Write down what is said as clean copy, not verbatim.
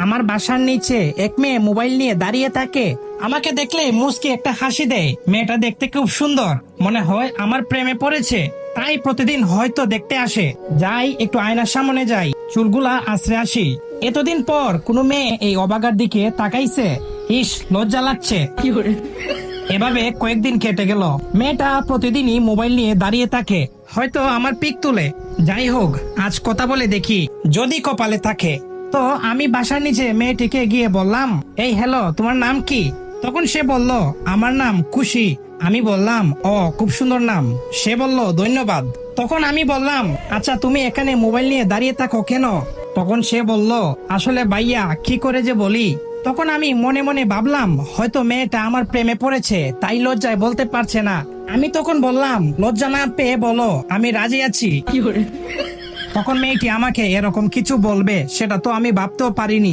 আমার বাসার নিচে এক মেয়ে মোবাইল নিয়ে দাঁড়িয়ে থাকে। আমাকে দেখলে মুচকি একটা হাসি দেয়। মেয়েটা দেখতে খুব সুন্দর, মনে হয় আমার প্রেমে পড়েছে, তাই প্রতিদিন হয়তো দেখতে আসে। যাই একটু আয়নার সামনে যাই, চুলগুলা আশ্রে আসি। এতদিন পর কোনো মেয়ে এই অবাগার দিকে তাকাইছে। ইস, লজ্জা লাগছে। এভাবে কয়েকদিন কেটে গেল। মেয়েটা প্রতিদিনই মোবাইল নিয়ে দাঁড়িয়ে থাকে, হয়তো আমার পিক তুলে। যাই হোক, আজ কথা বলে দেখি, যদি কপালে থাকে। তো আমি বাসার নিচে মেয়েটিকে গিয়ে বললাম, এই হ্যালো, তোমার নাম কি? তখন সে বলল, আমার নাম খুশি। আমি বললাম, ও খুব সুন্দর নাম। সে বলল, ধন্যবাদ। তখন আমি বললাম, আচ্ছা তুমি এখানে মোবাইল নিয়ে দাঁড়িয়ে থাকো কেন? তখন সে বলল, আসলে ভাইয়া কি করে যে বলি। তখন আমি মনে মনে ভাবলাম, হয়তো মেয়েটা আমার প্রেমে পড়েছে, তাই লজ্জায় বলতে পারছে না। আমি তখন বললাম, লজ্জা না পেয়ে বলো, আমি রাজি আছি। তখন মেয়েটি আমাকে এরকম কিছু বলবে সেটা তো আমি ভাবতেও পারিনি।